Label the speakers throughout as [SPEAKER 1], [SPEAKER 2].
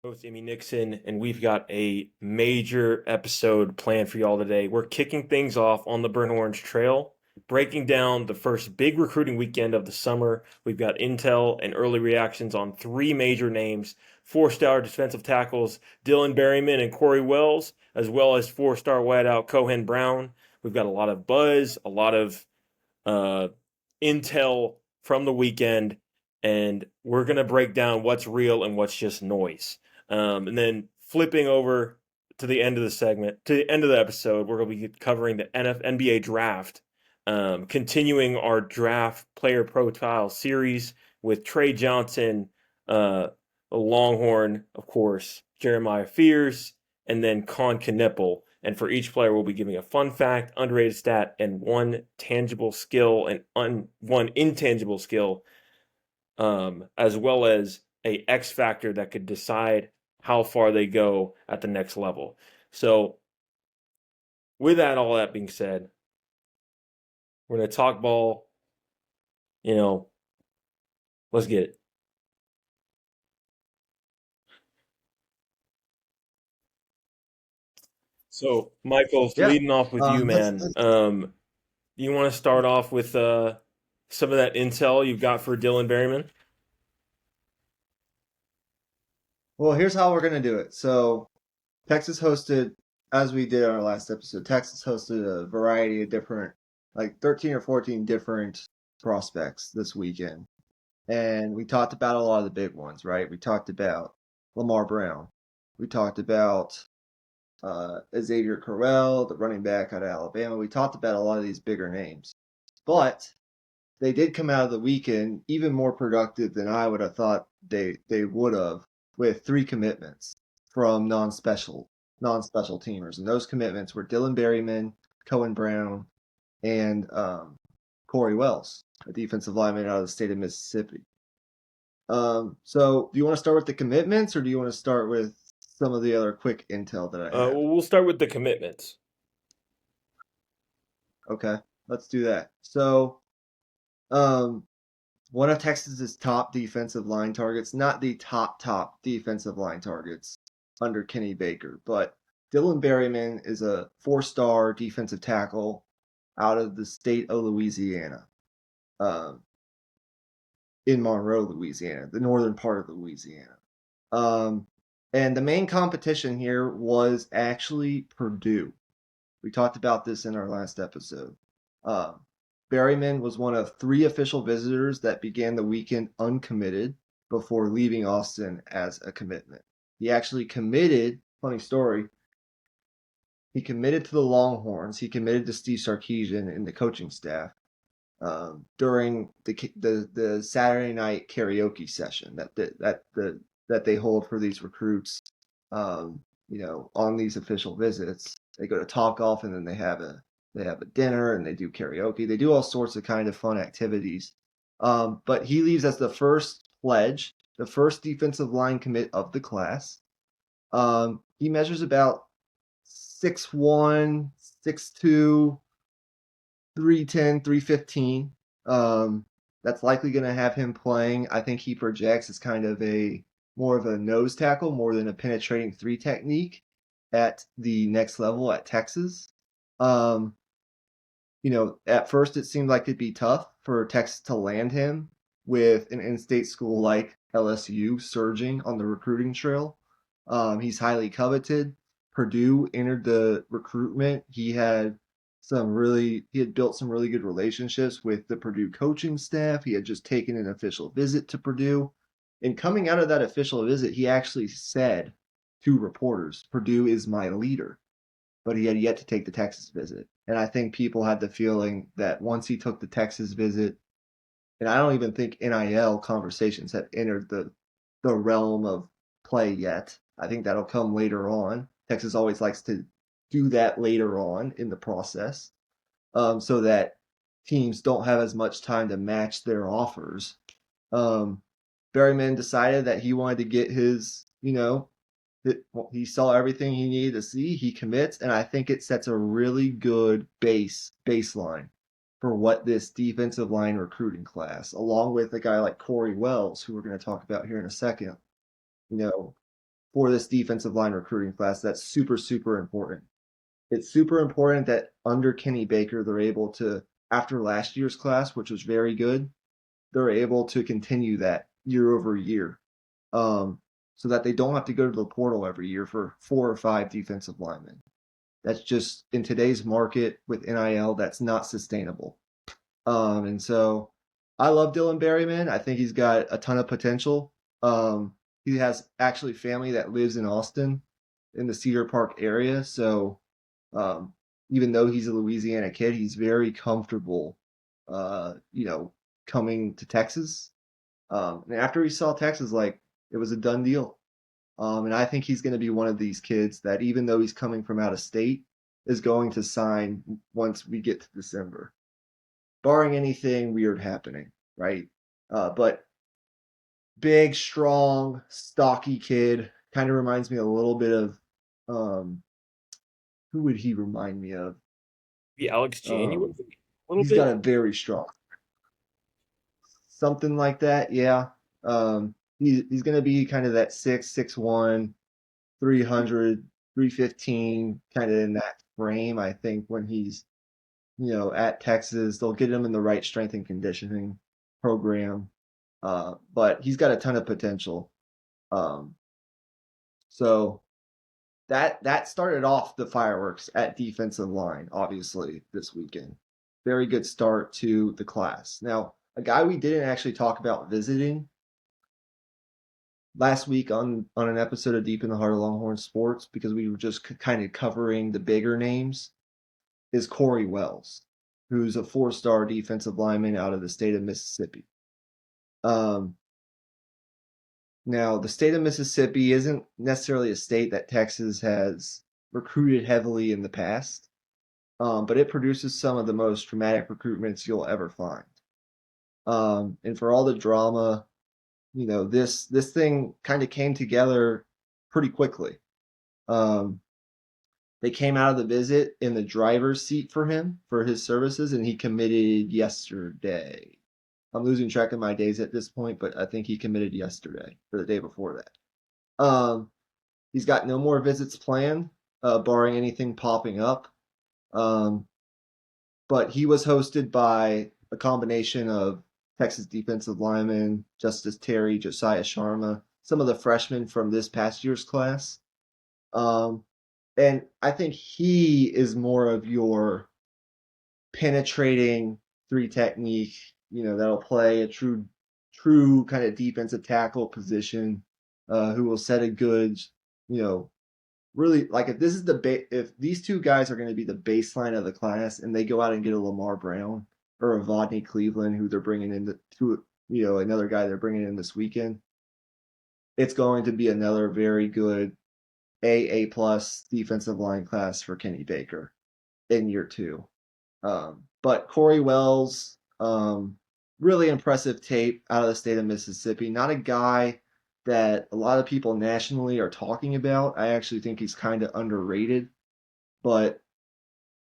[SPEAKER 1] Host Amy Nixon, and we've got a major episode planned for y'all today. We're kicking things off on the Burnt Orange Trail, breaking down the first big recruiting weekend of the summer. We've got intel and early reactions on three major names: four-star defensive tackles Dylan Berryman and Corey Wells, as well as four-star wideout Kohen Brown. We've got a lot of buzz, a lot of uh, intel from the weekend, and we're going to break down what's real and what's just noise. And then flipping over to the end of the segment, to the end of the episode, we're going to be covering the NBA draft, continuing our draft player profile series with Trey Johnson, Longhorn, of course, Jeremiah Fears, and then Kon Knueppel. And for each player, we'll be giving a fun fact, underrated stat, and one tangible skill and one intangible skill, as well as a X factor that could decide how far they go at the next level. So, with that, all that being said, we're gonna talk ball. You know, let's get it. So, Michael,
[SPEAKER 2] Yeah.
[SPEAKER 1] leading off with you, man. You want to start off with some of that intel you've got for Dylan Berryman?
[SPEAKER 2] Well, here's how we're gonna do it. So Texas hosted, as we did on our last episode, Texas hosted a variety of different, like 13 or 14 different prospects this weekend. And we talked about a lot of the big ones, right? We talked about Lamar Brown. We talked about Xavier Correll, the running back out of Alabama. We talked about a lot of these bigger names. But they did come out of the weekend even more productive than I would have thought they would have, with three commitments from non-special teamers, and those commitments were Dylan Berryman, Cohen Brown, and Corey Wells, a defensive lineman out of the state of Mississippi. So do you want to start with the commitments, or do you want to start with some of the other quick intel that I have?
[SPEAKER 1] We'll start with the commitments.
[SPEAKER 2] Okay, let's do that. So um, one of Texas's top defensive line targets, not the top defensive line targets under Kenny Baker, but Dylan Berryman is a four-star defensive tackle out of the state of Louisiana, um, in Monroe, Louisiana, the northern part of Louisiana. Um, and the main competition here was actually Purdue. We talked about this in our last episode. Um, Berryman was one of three official visitors that began the weekend uncommitted before leaving Austin as a commitment. He actually committed, funny story, he committed to the Longhorns. He committed to Steve Sarkisian and the coaching staff during the Saturday night karaoke session that they hold for these recruits. On these official visits, they go to Top Golf and then they have a dinner and they do karaoke. They do all sorts of kind of fun activities. But he leaves as the first pledge, the first defensive line commit of the class. He measures about 6'1", 6'2", 310, 315. That's likely going to have him playing. I think he projects as kind of a more of a nose tackle more than a penetrating three technique at the next level at Texas. Um, at first it seemed like it'd be tough for Texas to land him with an in-state school like LSU surging on the recruiting trail. He's highly coveted. Purdue entered the recruitment. He had built some really good relationships with the Purdue coaching staff. He had just taken an official visit to Purdue. And coming out of that official visit, he actually said to reporters, Purdue is my leader, but he had yet to take the Texas visit. And I think people had the feeling that once he took the Texas visit, and I don't even think NIL conversations have entered the realm of play yet. I think that'll come later on. Texas always likes to do that later on in the process, so that teams don't have as much time to match their offers. Um, Berryman decided that he wanted to get he saw everything he needed to see. He commits, and I think it sets a really good baseline for what this defensive line recruiting class, along with a guy like Corey Wells, who we're going to talk about here in a second, you know, for this defensive line recruiting class that's super, super important. It's super important that under Kenny Baker, they're able to, after last year's class, which was very good, they're able to continue that year over year, um, so that they don't have to go to the portal every year for 4 or 5 defensive linemen. That's just in today's market with NIL, that's not sustainable. And so I love Dylan Berryman. I think he's got a ton of potential. He has actually family that lives in Austin in the Cedar Park area. So um, even though he's a Louisiana kid, he's very comfortable, coming to Texas. And after he saw Texas, like it was a done deal. And I think he's going to be one of these kids that, even though he's coming from out of state, is going to sign once we get to December, barring anything weird happening, right? But big, strong, stocky kid. Kind of reminds me a little bit of um, who would he remind me of?
[SPEAKER 1] Maybe Alex January
[SPEAKER 2] Um,
[SPEAKER 1] a little
[SPEAKER 2] he's got
[SPEAKER 1] bit.
[SPEAKER 2] a very strong, something like that. Yeah. He's going to be kind of that 6'1", 300, 315, kind of in that frame. I think when he's at Texas, they'll get him in the right strength and conditioning program. But he's got a ton of potential. Um, so that started off the fireworks at defensive line, obviously, this weekend. Very good start to the class. Now, a guy we didn't actually talk about visiting last week on an episode of Deep in the Heart of Longhorn Sports, because we were just kind of covering the bigger names, is Corey Wells, who's a 4-star defensive lineman out of the state of Mississippi. Um, Now, the state of Mississippi isn't necessarily a state that Texas has recruited heavily in the past, but it produces some of the most dramatic recruitments you'll ever find. And for all the drama, this thing kind of came together pretty quickly. Um, they came out of the visit in the driver's seat for him for his services, and he committed yesterday. I'm losing track of my days at this point, but I think he committed yesterday or the day before that. He's got no more visits planned, barring anything popping up. Um, but he was hosted by a combination of Texas defensive linemen, Justice Terry, Josiah Sharma, some of the freshmen from this past year's class. Um, and I think he is more of your penetrating three technique, that'll play a true kind of defensive tackle position, who will set a good, you know, really like if this is if these two guys are going to be the baseline of the class and they go out and get a Lamar Brown or a Vodney Cleveland who they're bringing in another guy they're bringing in this weekend, it's going to be another very good A plus defensive line class for Kenny Baker in year 2. But Corey Wells, really impressive tape out of the state of Mississippi. Not a guy that a lot of people nationally are talking about. I actually think he's kind of underrated, but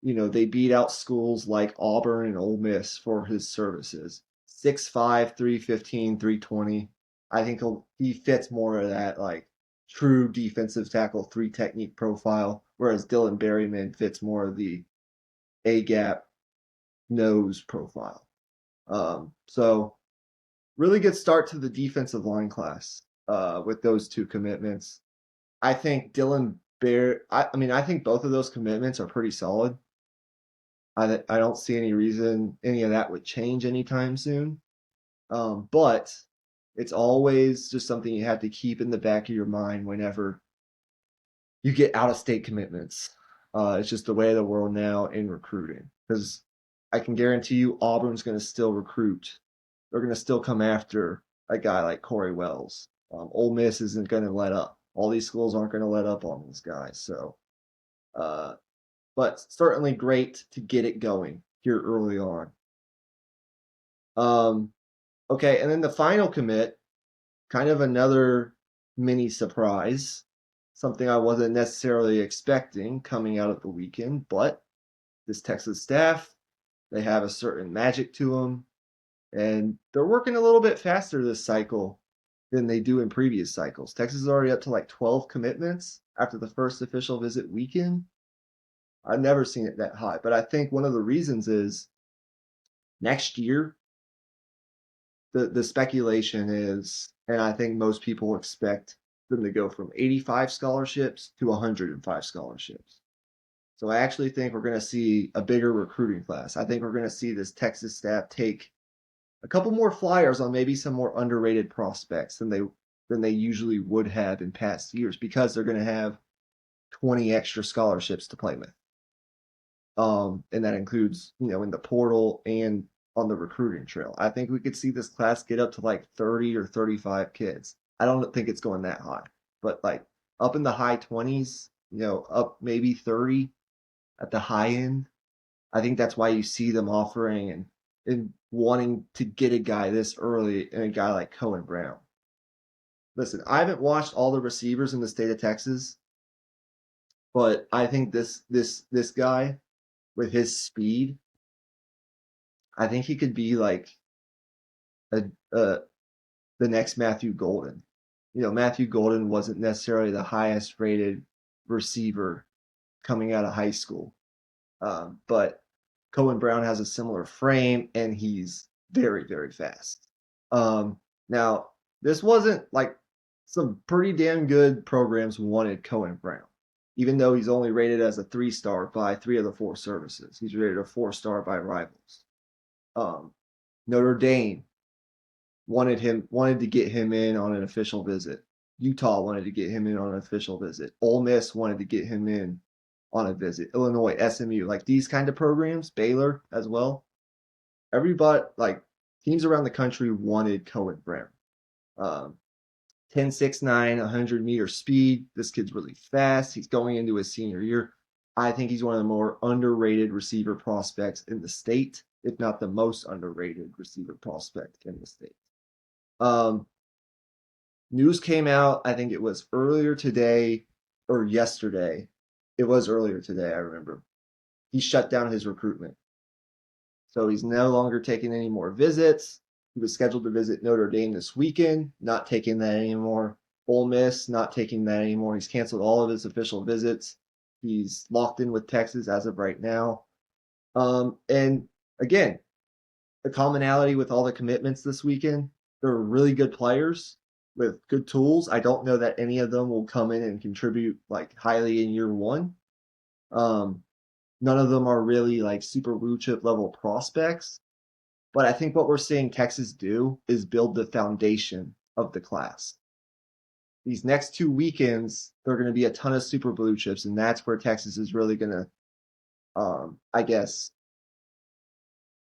[SPEAKER 2] they beat out schools like Auburn and Ole Miss for his services. 6'5", 315, 320. I think he fits more of that like true defensive tackle 3 technique profile, whereas Dylan Berryman fits more of the A gap nose profile. So really good start to the defensive line class with those 2 commitments. I think I think both of those commitments are pretty solid. I don't see any reason any of that would change anytime soon. But it's always just something you have to keep in the back of your mind whenever you get out of state commitments. It's just the way of the world now in recruiting. Because I can guarantee you Auburn's going to still recruit. They're going to still come after a guy like Corey Wells. Ole Miss isn't going to let up. All these schools aren't going to let up on these guys. So, but certainly great to get it going here early on. Okay, and then the final commit, kind of another mini surprise, something I wasn't necessarily expecting coming out of the weekend, but this Texas staff, they have a certain magic to them, and they're working a little bit faster this cycle than they do in previous cycles. Texas is already up to like 12 commitments after the first official visit weekend. I've never seen it that high, but I think one of the reasons is next year the speculation is, and I think most people expect them to go from 85 scholarships to 105 scholarships. So I actually think we're going to see a bigger recruiting class. I think we're going to see this Texas staff take a couple more flyers on maybe some more underrated prospects than they usually would have in past years because they're going to have 20 extra scholarships to play with. And that includes, in the portal and on the recruiting trail. I think we could see this class get up to like 30 or 35 kids. I don't think it's going that high, but like up in the high 20s, up maybe 30 at the high end. I think that's why you see them offering and wanting to get a guy this early and a guy like Cohen Brown. Listen, I haven't watched all the receivers in the state of Texas, but I think this guy with his speed, I think he could be like a, a the next Matthew Golden. Matthew Golden wasn't necessarily the highest rated receiver coming out of high school, but Cohen Brown has a similar frame and he's very, very fast. Now, this wasn't like some pretty damn good programs wanted Cohen Brown, even though he's only rated as a 3-star by 3 of the 4 services. He's rated a 4-star by Rivals. Um, Notre Dame wanted to get him in on an official visit. Utah wanted to get him in on an official visit. Ole Miss wanted to get him in on a visit. Illinois, SMU, like these kind of programs, Baylor as well. Everybody, like teams around the country wanted Cohen Brown. Um, 10.69, 100-meter speed. This kid's really fast. He's going into his senior year. I think he's one of the more underrated receiver prospects in the state, if not the most underrated receiver prospect in the state. Um, News came out, I think it was earlier today or yesterday. It was earlier today, I remember. He shut down his recruitment. So he's no longer taking any more visits. He was scheduled to visit Notre Dame this weekend, not taking that anymore. Ole Miss, not taking that anymore. He's canceled all of his official visits. He's locked in with Texas as of right now. And again, the commonality with all the commitments this weekend, they're really good players with good tools. I don't know that any of them will come in and contribute like highly in year one. Um, None of them are really like super blue chip level prospects. But I think what we're seeing Texas do is build the foundation of the class. These next 2 weekends, there are going to be a ton of super blue chips, and that's where Texas is really going to, I guess,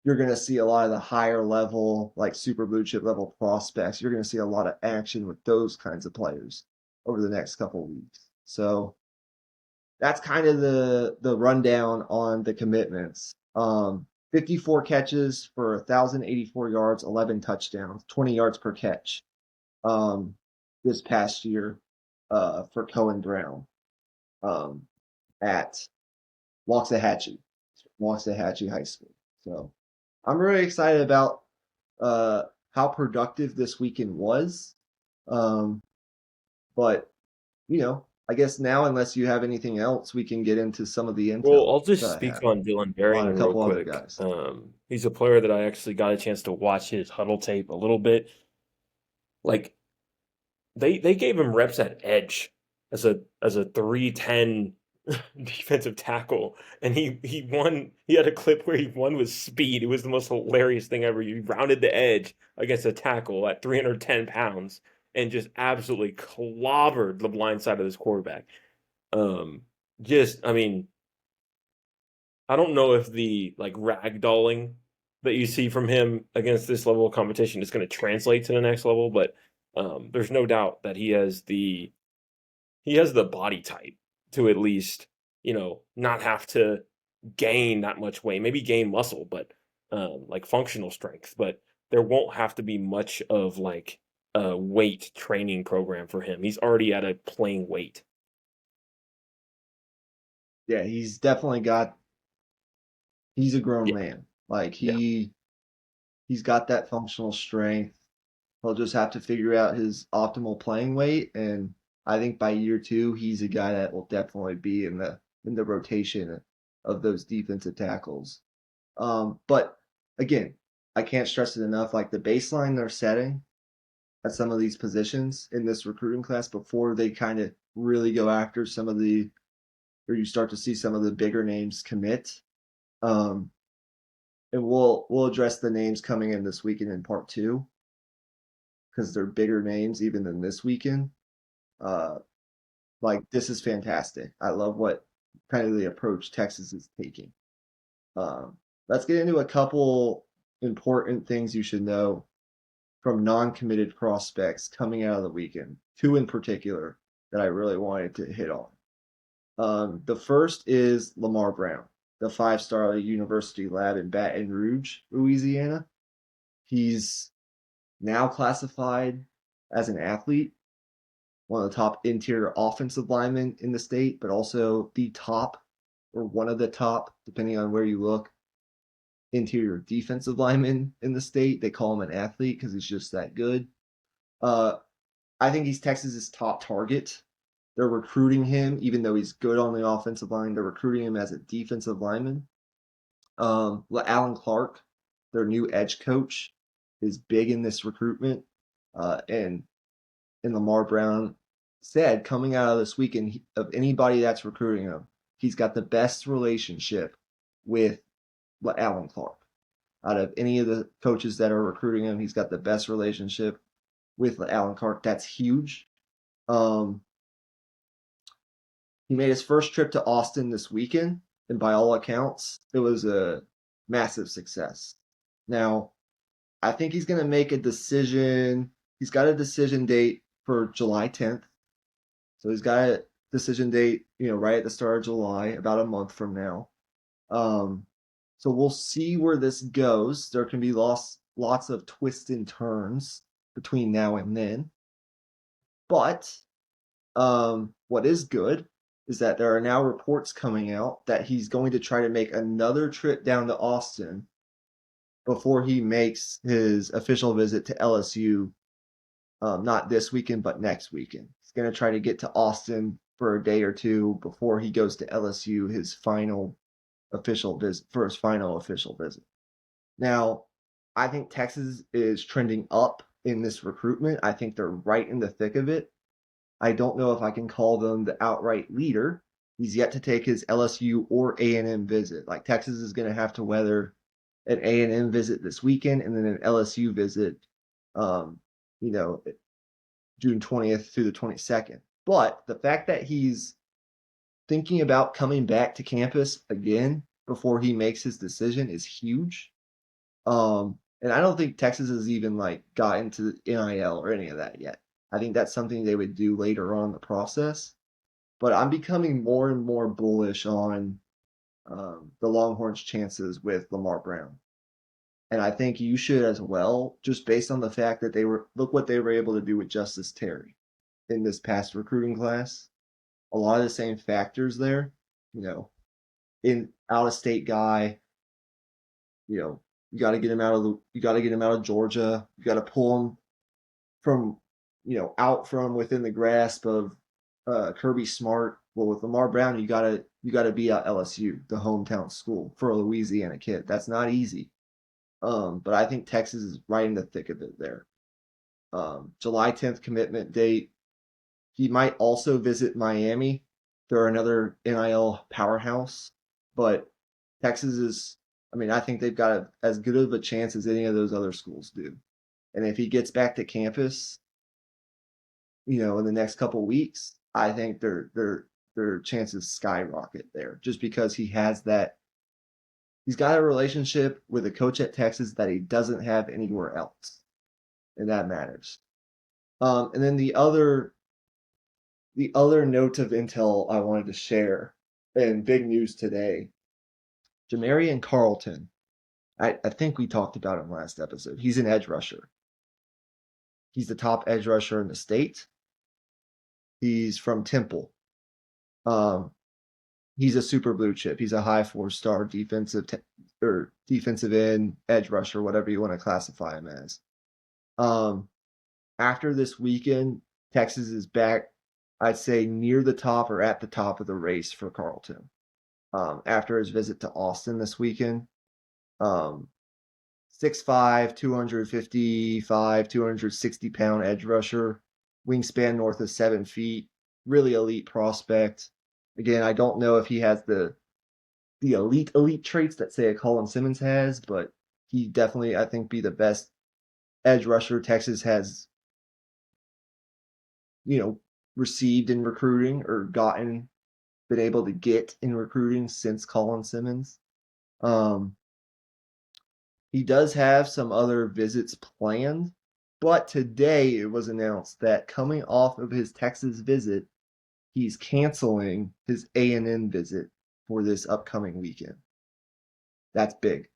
[SPEAKER 2] you're going to see a lot of the higher level, like super blue chip level prospects. You're going to see a lot of action with those kinds of players over the next couple of weeks. So that's kind of the rundown on the commitments. 54 catches for 1,084 yards, 11 touchdowns, 20 yards per catch this past year for Cohen Brown at Waxahachie High School. So I'm really excited about how productive this weekend was. But, I guess now, unless you have anything else, we can get into some of the
[SPEAKER 1] Well,
[SPEAKER 2] intel
[SPEAKER 1] I'll just
[SPEAKER 2] that I
[SPEAKER 1] speak
[SPEAKER 2] have
[SPEAKER 1] on Dylan
[SPEAKER 2] on a
[SPEAKER 1] Berryman real
[SPEAKER 2] couple other
[SPEAKER 1] quick.
[SPEAKER 2] guys.
[SPEAKER 1] He's a player that I actually got a chance to watch his huddle tape a little bit. Like they gave him reps at edge as a 310 defensive tackle, and he won. He had a clip where he won with speed. It was the most hilarious thing ever. He rounded the edge against a tackle at 310 pounds and just absolutely clobbered the blind side of this quarterback. Um, I mean, I don't know if the like ragdolling that you see from him against this level of competition is going to translate to the next level, but there's no doubt that he has the body type to at least not have to gain that much weight, maybe gain muscle, but like functional strength. But there won't have to be much of like a weight training program for him. He's already at a playing weight.
[SPEAKER 2] Yeah, he's a grown
[SPEAKER 1] Yeah,
[SPEAKER 2] man. Like
[SPEAKER 1] yeah.
[SPEAKER 2] he's got that functional strength. He'll just have to figure out his optimal playing weight, and I think by year two, he's a guy that will definitely be in the rotation of those defensive tackles. But again, I can't stress it enough. Like the baseline they're setting at some of these positions in this recruiting class before they kind of really go after some of the, or you start to see some of the bigger names commit. Um, and we'll address the names coming in this weekend in part two because they're bigger names even than this weekend. Uh, like this is fantastic. I love what kind of the approach Texas is taking. Um, let's get into a couple important things you should know from non-committed prospects coming out of the weekend. Two in particular that I really wanted to hit on. The first is Lamar Brown, the five-star University lab in Baton Rouge, Louisiana. He's now classified as an athlete, one of the top interior offensive linemen in the state, but also the top or one of the top, depending on where you look, interior defensive lineman in the state. They call him an athlete because he's just that good. Uh, I think he's Texas's top target. They're recruiting him, even though he's good on the offensive line. They're recruiting him as a defensive lineman. Alan Clark, their new edge coach, is big in this recruitment. And Lamar Brown said coming out of this weekend of anybody that's recruiting him, he's got the best relationship with Alan Clark. Out of any of the coaches that are recruiting him, he's got the best relationship with Alan Clark. That's huge. Um, he made his first trip to Austin this weekend, and by all accounts, it was a massive success. Now, I think he's going to make a decision. He's got a decision date for July 10th. So he's got a decision date, right at the start of July, about a month from now. Um, so we'll see where this goes. There can be lots of twists and turns between now and then. But what is good is that there are now reports coming out that he's going to try to make another trip down to Austin before he makes his official visit to LSU, not this weekend, but next weekend. He's going to try to get to Austin for a day or two before he goes to LSU, his final official visit, for his final official visit. Now, I think Texas is trending up in this recruitment. I think they're right in the thick of it. I don't know if I can call them the outright leader. He's yet to take his LSU or A&M visit. Like Texas is going to have to weather an A&M visit this weekend and then an LSU visit, um, you know, June 20th through the 22nd. But the fact that he's thinking about coming back to campus again before he makes his decision is huge. And I don't think Texas has even like got into the NIL or any of that yet. I think that's something they would do later on in the process. But I'm becoming more and more bullish on the Longhorns' chances with Lamar Brown. And I think you should as well, just based on the fact that look what they were able to do with Justice Terry in this past recruiting class. A lot of the same factors there, you know, in out of state guy, you know, you got to get him out of Georgia. You got to pull him from, out from within the grasp of Kirby Smart. Well, with Lamar Brown, you got to be at LSU, the hometown school for a Louisiana kid. That's not easy. But I think Texas is right in the thick of it there. July 10th commitment date. He might also visit Miami. They're another NIL powerhouse, but Texas is. I mean, I think they've got as good of a chance as any of those other schools do. And if he gets back to campus, in the next couple of weeks, I think their chances skyrocket there just because he has that. He's got a relationship with a coach at Texas that he doesn't have anywhere else, and that matters. And then the other note of intel I wanted to share, and big news today, Jamarian Carlton. I think we talked about him last episode. He's an edge rusher. He's the top edge rusher in the state. He's from Temple. Um, he's a super blue chip. He's a high 4-star or defensive end, edge rusher, whatever you want to classify him as. Um, After this weekend, Texas is back, I'd say, near the top or at the top of the race for Carlton. After his visit to Austin this weekend, um, 6'5", 255, 260-pound edge rusher, wingspan north of 7 feet, really elite prospect. Again, I don't know if he has the elite traits that say a Colin Simmons has, but he definitely, I think, be the best edge rusher Texas has, you know, received in recruiting or been able to get in recruiting since Colin Simmons. Um, he does have some other visits planned, but today it was announced that coming off of his Texas visit, he's canceling his A&M visit for this upcoming weekend. That's big.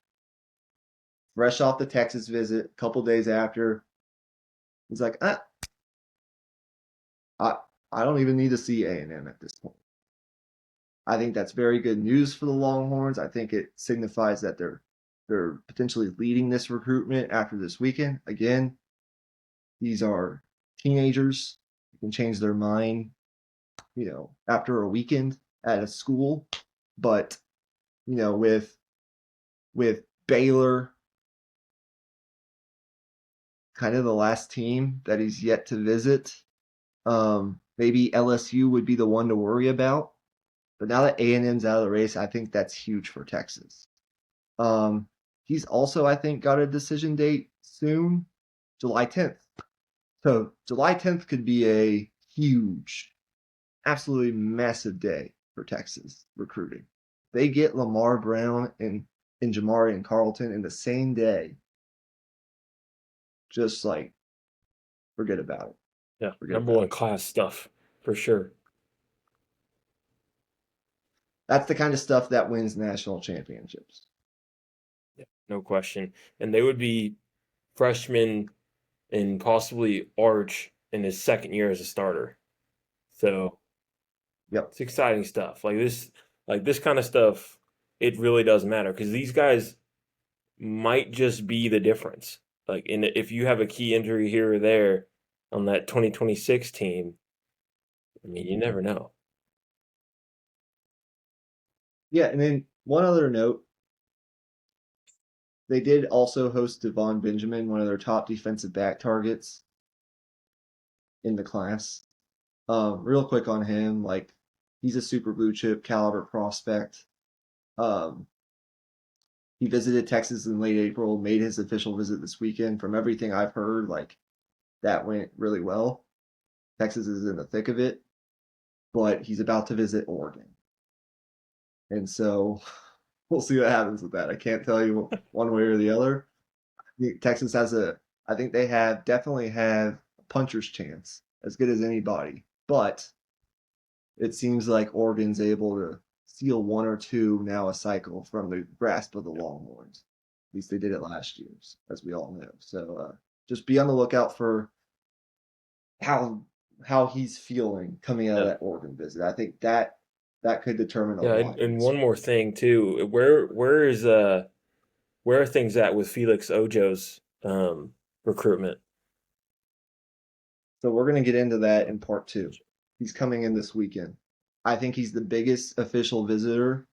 [SPEAKER 2] Fresh off the Texas visit, a couple days after, he's like, I I don't even need to see A&M at this point. I think that's very good news for the Longhorns. I think it signifies that they're potentially leading this recruitment after this weekend. Again, these are teenagers who can change their mind, after a weekend at a school. But, with Baylor kind of the last team that he's yet to visit, maybe LSU would be the one to worry about. But now that A&M's out of the race, I think that's huge for Texas. He's also, I think, got a decision date soon, July 10th. So July 10th could be a huge, absolutely massive day for Texas recruiting. They get Lamar Brown and Jamari and Carlton in the same day. Just like forget about it.
[SPEAKER 1] Yeah,
[SPEAKER 2] Forget
[SPEAKER 1] number
[SPEAKER 2] about
[SPEAKER 1] one
[SPEAKER 2] it.
[SPEAKER 1] class stuff for sure.
[SPEAKER 2] That's the kind of stuff that wins national championships.
[SPEAKER 1] Yeah, no question. And they would be freshmen and possibly Arch in his second year as a starter. So
[SPEAKER 2] Yep.
[SPEAKER 1] it's exciting stuff. Like this kind of stuff, it really does matter because these guys might just be the difference. If you have a key injury here or there on that 2026 team, I mean, you never know.
[SPEAKER 2] Yeah, and then one other note, they did also host Devon Benjamin, one of their top defensive back targets in the class. Real quick on him, like he's a super blue chip caliber prospect. Um, he visited Texas in late April, made his official visit this weekend. From everything I've heard, like that went really well. Texas is in the thick of it, but he's about to visit Oregon. And so we'll see what happens with that. I can't tell you one way or the other. Texas has I think they definitely have a puncher's chance, as good as anybody. But it seems like Oregon's able to steal one or two now a cycle from the grasp of the Longhorns. At least they did it last year, as we all know. So just be on the lookout for how how he's feeling coming out of
[SPEAKER 1] Yeah.
[SPEAKER 2] that Oregon visit. I think that could determine a
[SPEAKER 1] Yeah,
[SPEAKER 2] lot in
[SPEAKER 1] and
[SPEAKER 2] this.
[SPEAKER 1] one more thing too. Where are things at with Felix Ojo's recruitment?
[SPEAKER 2] So we're going to get into that in part two. He's coming in this weekend. I think he's the biggest official visitor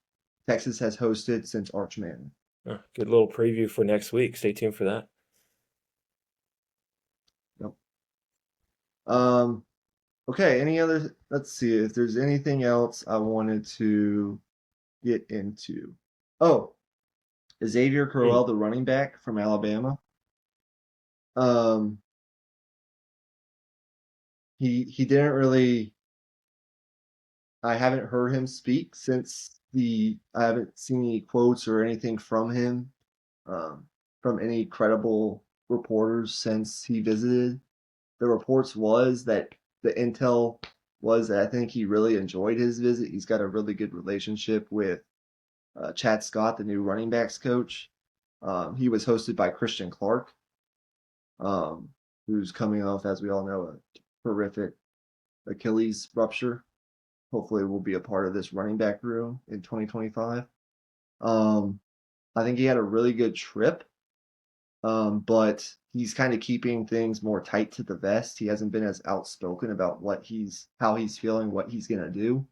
[SPEAKER 2] Texas has hosted since Arch Manning.
[SPEAKER 1] Good little preview for next week. Stay tuned for that.
[SPEAKER 2] Yep. Um, okay, any other, let's see if there's anything else I wanted to get into. Oh, Xavier
[SPEAKER 1] Hmm.
[SPEAKER 2] Crowell, the running back from Alabama. Um, he didn't really, I haven't heard him speak since I haven't seen any quotes or anything from him, um, from any credible reporters since he visited. The reports was that the intel was that I think he really enjoyed his visit. He's got a really good relationship with Chad Scott, the new running backs coach. He was hosted by Christian Clark, um, who's coming off, as we all know, a horrific Achilles rupture. Hopefully, will be a part of this running back room in 2025. Um, I think he had a really good trip. But he's kind of keeping things more tight to the vest. He hasn't been as outspoken about how he's feeling, what he's gonna do.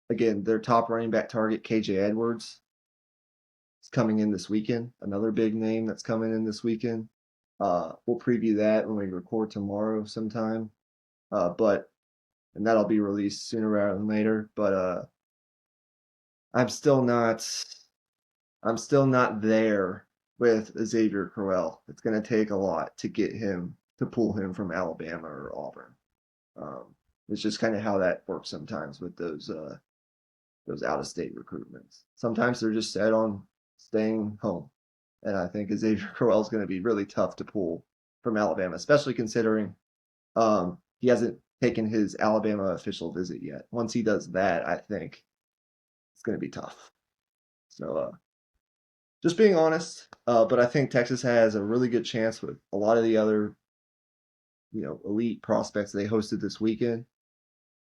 [SPEAKER 2] Again, their top running back target, KJ Edwards, is coming in this weekend. Another big name that's coming in this weekend. We'll preview that when we record tomorrow sometime. But and that'll be released sooner rather than later. But I'm still not I'm still not there with Xavier Crowell. It's going to take a lot to get him to pull him from Alabama or Auburn. It's just kind of how that works sometimes with those out of state recruitments. Sometimes they're just set on staying home, and I think Xavier Crowell is going to be really tough to pull from Alabama, especially considering he hasn't taken his Alabama official visit yet. Once he does that, I think it's going to be tough. So just being honest, but I think Texas has a really good chance with a lot of the other, elite prospects they hosted this weekend.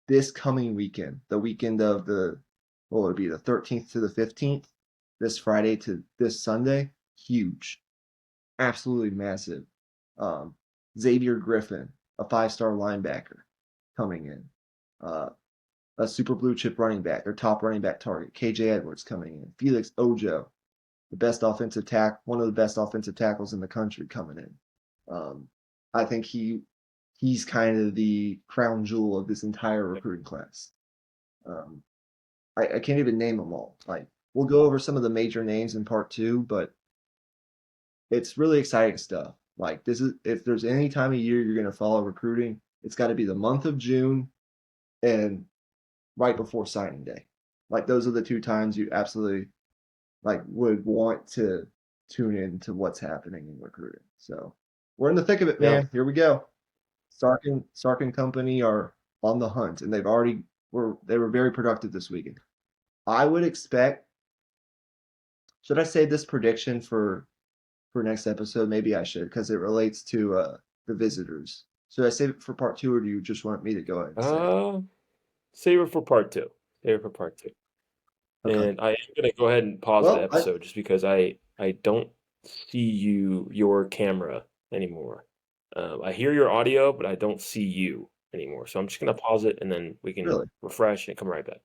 [SPEAKER 2] This coming weekend, the weekend of what would it be, the 13th to the 15th, this Friday to this Sunday, huge, absolutely massive. Um, Xavier Griffin, a five-star linebacker, coming in. A super blue chip running back, their top running back target, KJ Edwards coming in. Felix Ojo, one of the best offensive tackles in the country coming in. I think he's kind of the crown jewel of this entire recruiting class. Um, I can't even name them all. Like we'll go over some of the major names in part two, but it's really exciting stuff. Like this is if there's any time of year you're gonna follow recruiting, it's got to be the month of June and right before signing day. Like those are the two times you absolutely like would want to tune in to what's happening in recruiting. So we're in the thick of it,
[SPEAKER 1] Yeah.
[SPEAKER 2] man. Here we go. Sark and company are on the hunt, and they were very productive this weekend. I would expect. Should I say this prediction for next episode? Maybe I should because it relates to the visitors. Should I save it for part two, or do you just want me to go ahead and say it?
[SPEAKER 1] Uh, Save it for part two. Save it for part two.
[SPEAKER 2] Okay.
[SPEAKER 1] And I am gonna go ahead and pause the
[SPEAKER 2] Well, I
[SPEAKER 1] episode just because I don't see your camera anymore. I hear your audio, but I don't see you anymore. So I'm just gonna pause it and then we can
[SPEAKER 2] really
[SPEAKER 1] refresh and come right back.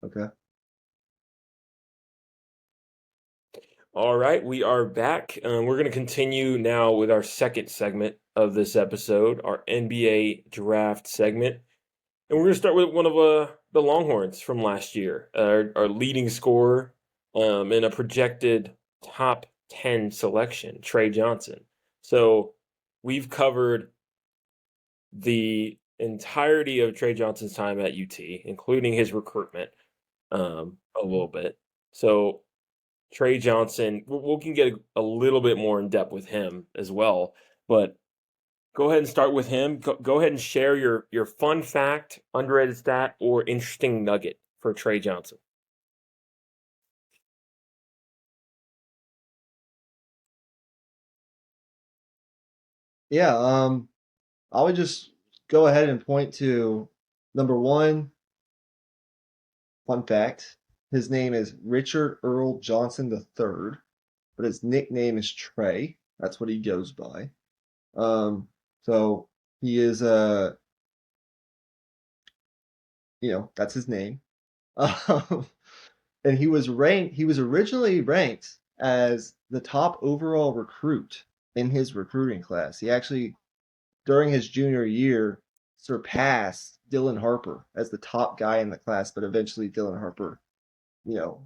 [SPEAKER 2] okay.
[SPEAKER 1] All right, we are back. We're going to continue now with our second segment of this episode, our NBA draft segment. And we're going to start with one of the Longhorns from last year, our leading scorer and a projected top 10 selection, Trey Johnson. So we've covered the entirety of Trey Johnson's time at UT, including his recruitment a little bit. So Trey Johnson, we can get a little bit more in depth with him as well. But go ahead and start with him. Go ahead and share your fun fact, underrated stat, or interesting nugget for Trey Johnson.
[SPEAKER 2] Yeah. I would just go ahead and point to number one fun fact. His name is Richard Earl Johnson III, but his nickname is Trey. That's what he goes by. So he is that's his name. Um, and he was originally ranked as the top overall recruit in his recruiting class. He actually during his junior year surpassed Dylan Harper as the top guy in the class, but eventually Dylan Harper, you know,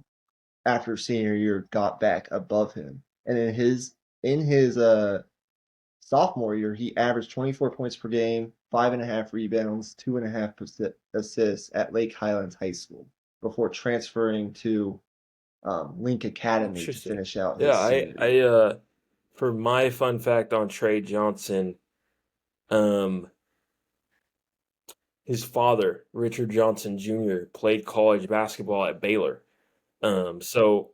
[SPEAKER 2] after senior year got back above him. And in his sophomore year, he averaged 24 points per game, 5.5 rebounds, 2.5 assists at Lake Highlands High School before transferring to Link Academy to
[SPEAKER 1] Interesting.
[SPEAKER 2] finish out
[SPEAKER 1] Yeah,
[SPEAKER 2] his
[SPEAKER 1] I
[SPEAKER 2] senior
[SPEAKER 1] I
[SPEAKER 2] year.
[SPEAKER 1] for my fun fact on Trey Johnson, um, his father, Richard Johnson Jr., played college basketball at Baylor. So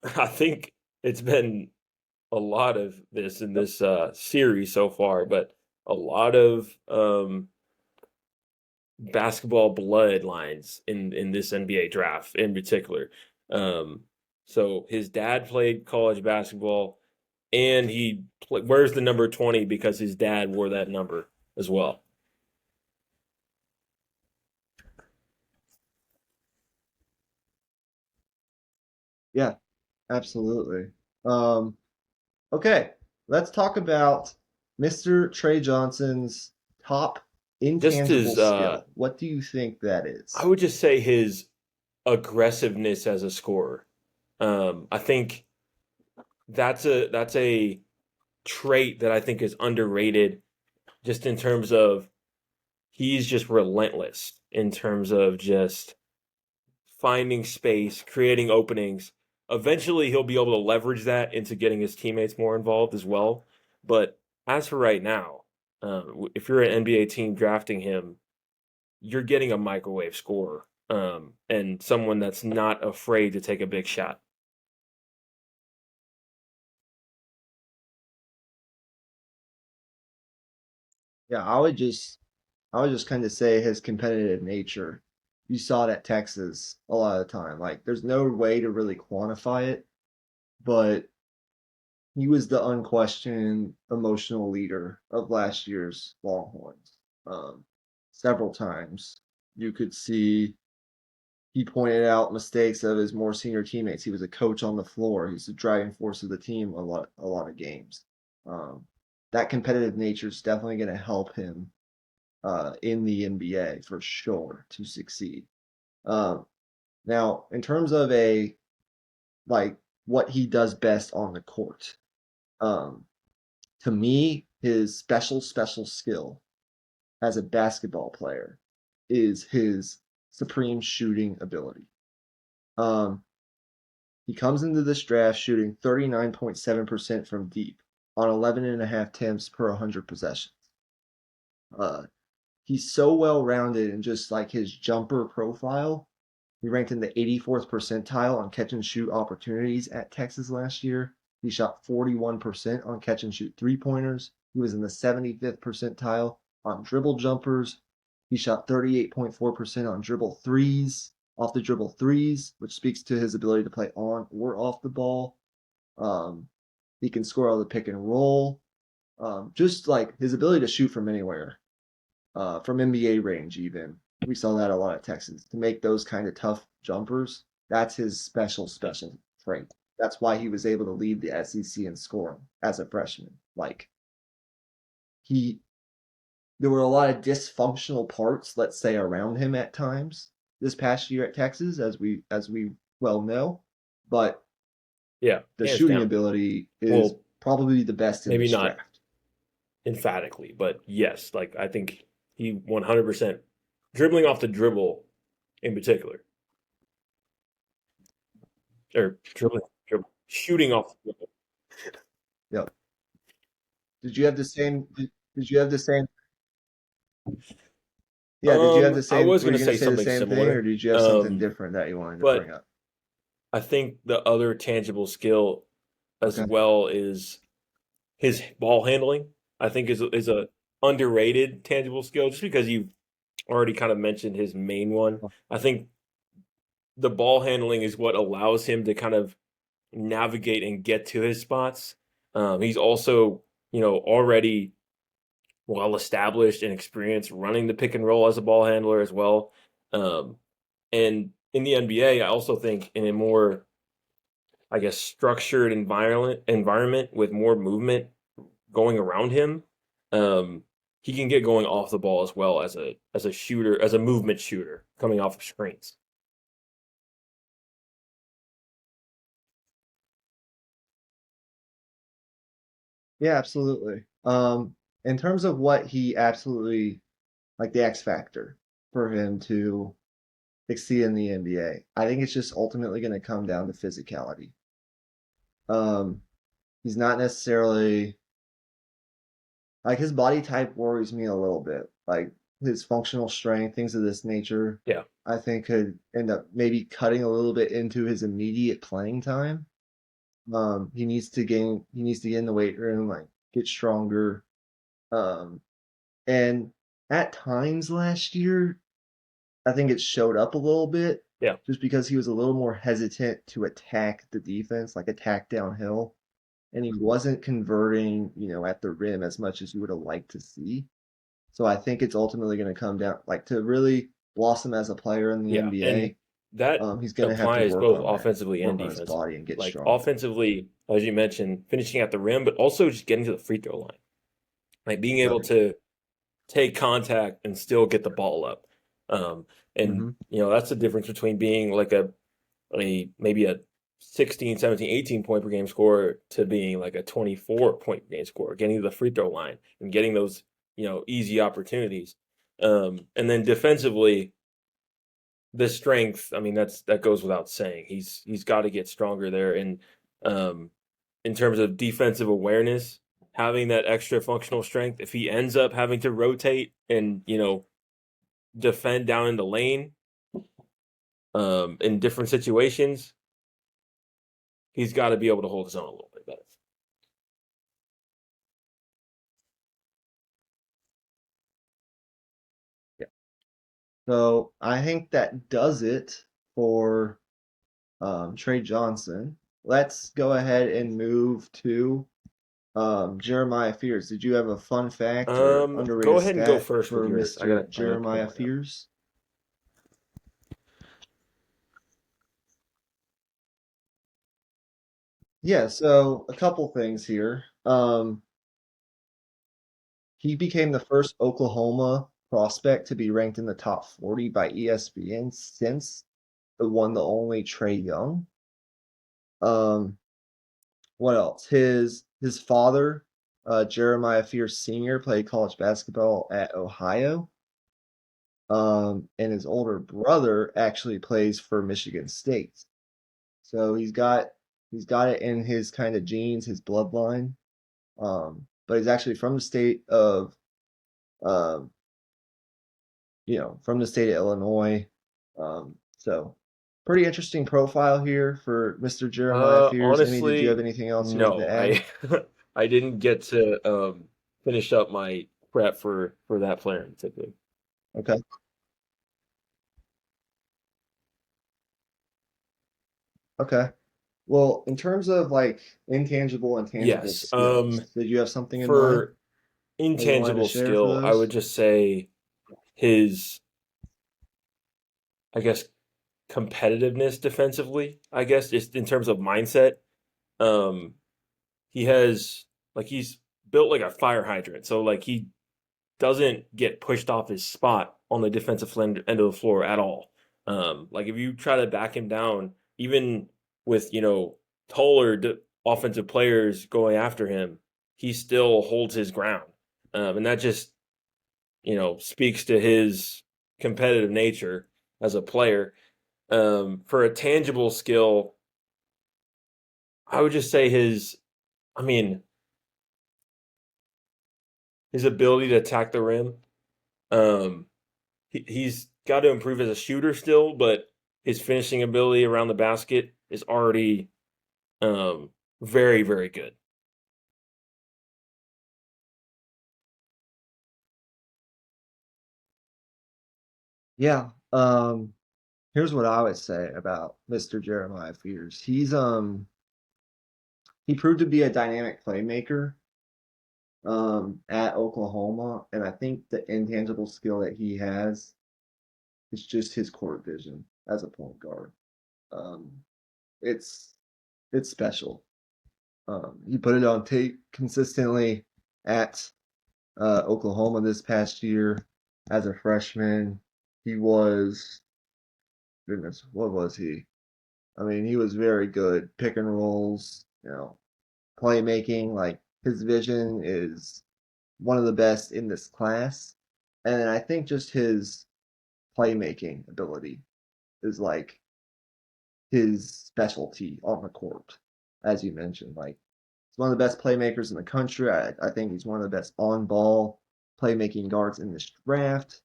[SPEAKER 1] I think it's been a lot of this in
[SPEAKER 2] Yep.
[SPEAKER 1] this series so far, but a lot of basketball bloodlines in this NBA draft in particular. Um, So his dad played college basketball, and wears the number 20 because his dad wore that number as well.
[SPEAKER 2] Yeah, absolutely. Um, okay, let's talk about Mr. Trey Johnson's top
[SPEAKER 1] Just
[SPEAKER 2] intangible
[SPEAKER 1] his,
[SPEAKER 2] skill. What do you think that
[SPEAKER 1] I
[SPEAKER 2] is?
[SPEAKER 1] would just say his aggressiveness as a scorer. I think that's a trait that I think is underrated, just in terms of he's just relentless in terms of just finding space, creating openings. Eventually, he'll be able to leverage that into getting his teammates more involved as well. But as for right now, if you're an NBA team drafting him, you're getting a microwave scorer, and someone that's not afraid to take a big shot.
[SPEAKER 2] Yeah, I would just kind of say his competitive nature. You saw it at Texas a lot of the time. Like, there's no way to really quantify it, but he was the unquestioned emotional leader of last year's Longhorns. Um, Several times you could see he pointed out mistakes of his more senior teammates. He was a coach on the floor. He's the driving force of the team a lot of games. Um, that competitive nature is definitely going to help him in the NBA for sure to succeed. Um, Now, in terms of a like what he does best on the court, um, to me, his special skill as a basketball player is his supreme shooting ability. Um, he comes into this draft shooting 39.7% from deep on 11 and a half attempts per 100 possessions. Uh, he's so well rounded in just like his jumper profile. He ranked in the 84th percentile on catch and shoot opportunities at Texas last year. He shot 41% on catch and shoot three pointers. He was in the 75th percentile on dribble jumpers. He shot 38.4% on dribble threes, off the dribble threes, which speaks to his ability to play on or off the ball. Um, he can score out of the pick and roll. Just like his ability to shoot from anywhere, from NBA range, even. We saw that a lot at Texas. To make those kind of tough jumpers, that's his special trait. That's why he was able to lead the SEC in scoring as a freshman. Like he, there were a lot of dysfunctional parts, let's say, around him at times this past year at Texas, as we well know. But
[SPEAKER 1] Yeah,
[SPEAKER 2] the
[SPEAKER 1] hands
[SPEAKER 2] shooting
[SPEAKER 1] down.
[SPEAKER 2] ability is
[SPEAKER 1] Well,
[SPEAKER 2] probably the best in
[SPEAKER 1] maybe
[SPEAKER 2] this
[SPEAKER 1] not
[SPEAKER 2] draft.
[SPEAKER 1] emphatically, but yes, like I think he 100% dribbling off the dribble in particular, or shooting off the dribble.
[SPEAKER 2] Yep. Did you have the same? Did you have the same? Yeah, did you have the
[SPEAKER 1] I
[SPEAKER 2] same?
[SPEAKER 1] was
[SPEAKER 2] Were
[SPEAKER 1] gonna
[SPEAKER 2] you going to
[SPEAKER 1] say
[SPEAKER 2] say the
[SPEAKER 1] something
[SPEAKER 2] same thing, or
[SPEAKER 1] similar,
[SPEAKER 2] did you have something different that you wanted to bring
[SPEAKER 1] but
[SPEAKER 2] up?
[SPEAKER 1] I think the other tangible skill as
[SPEAKER 2] Okay.
[SPEAKER 1] well is his ball handling. I think is a underrated tangible skill, just because you already kind of mentioned his main one. I think the ball handling is what allows him to kind of navigate and get to his spots. He's also, already well established and experienced running the pick and roll as a ball handler as well. Um, and in the NBA, I also think in a more, I guess, structured environment with more movement going around him, um, he can get going off the ball as well as a shooter, as a movement shooter coming off of screens.
[SPEAKER 2] Yeah, absolutely. In terms of what he absolutely like the X factor for him to succeed in the NBA, I think it's just ultimately going to come down to physicality. Um, he's not necessarily like his body type worries me a little bit. Like his functional strength, things of this nature,
[SPEAKER 1] Yeah,
[SPEAKER 2] I think could end up maybe cutting a little bit into his immediate playing time. He needs to get in the weight room, like get stronger. Um, and at times last year, I think it showed up a little bit.
[SPEAKER 1] Yeah.
[SPEAKER 2] just because he was a little more hesitant to attack the defense, like attack downhill, and he wasn't converting, at the rim as much as you would have liked to see. So I think it's ultimately going to come down, like to really blossom as a player in the
[SPEAKER 1] Yeah. And
[SPEAKER 2] NBA.
[SPEAKER 1] that
[SPEAKER 2] He's going to have to
[SPEAKER 1] applies
[SPEAKER 2] work
[SPEAKER 1] both
[SPEAKER 2] on that,
[SPEAKER 1] offensively and
[SPEAKER 2] work on his
[SPEAKER 1] defensively.
[SPEAKER 2] body and get
[SPEAKER 1] Like
[SPEAKER 2] stronger.
[SPEAKER 1] offensively, as you mentioned, finishing at the rim, but also just getting to the free throw line. Like being able
[SPEAKER 2] Right.
[SPEAKER 1] to take contact and still get the ball up. Um, and
[SPEAKER 2] Mm-hmm.
[SPEAKER 1] that's the difference between being like a maybe a 16, 17, 18 point per game scorer to being like a 24-point per game scorer, getting to the free throw line and getting those, easy opportunities. And then defensively, the strength, I mean, that goes without saying. He's got to get stronger there. And in terms of defensive awareness, having that extra functional strength, if he ends up having to rotate and, defend down in the lane, in different situations, he's got to be able to hold his own a little bit better.
[SPEAKER 2] Yeah. So I think that does it for Trey Johnson. Let's go ahead and move to Jeremiah Fears. Did you have a fun fact or
[SPEAKER 1] Go
[SPEAKER 2] underrated
[SPEAKER 1] ahead and go
[SPEAKER 2] stat
[SPEAKER 1] first with
[SPEAKER 2] for
[SPEAKER 1] yours.
[SPEAKER 2] Mr.
[SPEAKER 1] I gotta pull
[SPEAKER 2] Jeremiah
[SPEAKER 1] mine up.
[SPEAKER 2] Fears? Yeah, so a couple things here. He became the first Oklahoma prospect to be ranked in the top 40 by ESPN since the one, the only Trey Young. Um, what else? His father, Jeremiah Fears Sr., played college basketball at Ohio. And his older brother actually plays for Michigan State. So he's got it in his kind of genes, his bloodline. But he's actually from the state of um, from the state of Illinois. So pretty interesting profile here for Mr. Jeremiah Fears. Amy, did you have
[SPEAKER 1] Honestly,
[SPEAKER 2] anything else you wanted to
[SPEAKER 1] no.
[SPEAKER 2] add?
[SPEAKER 1] I I didn't get to finish up my prep for that player in particular.
[SPEAKER 2] Okay. Okay. Well, in terms of like intangible and tangible
[SPEAKER 1] Yes.
[SPEAKER 2] skills, did you have something in mind
[SPEAKER 1] For
[SPEAKER 2] that you wanted to
[SPEAKER 1] intangible
[SPEAKER 2] share for
[SPEAKER 1] skill, I would
[SPEAKER 2] those?
[SPEAKER 1] just say his, I guess, competitiveness defensively. I guess just in terms of mindset. Um, he has he's built like a fire hydrant. So like he doesn't get pushed off his spot on the defensive end of the floor at all. Like if you try to back him down, even with taller offensive players going after him, he still holds his ground, and that just speaks to his competitive nature as a player. For a tangible skill, I would just say I mean, his ability to attack the rim. Um, he's got to improve as a shooter still, but his finishing ability around the basket is already um, very, very good.
[SPEAKER 2] Yeah. Here's what I would say about Mr. Jeremiah Fears. He proved to be a dynamic playmaker at Oklahoma, and I think the intangible skill that he has is just his court vision as a point guard. Um, it's it's special. He put it on tape consistently at Oklahoma this past year as a freshman. He was, goodness, what was he? I mean, he was very good. Pick and rolls, playmaking. Like his vision is one of the best in this class. And then I think just his playmaking ability is like his specialty on the court, as you mentioned. Like he's one of the best playmakers in the country. I think he's one of the best on ball playmaking guards in this draft.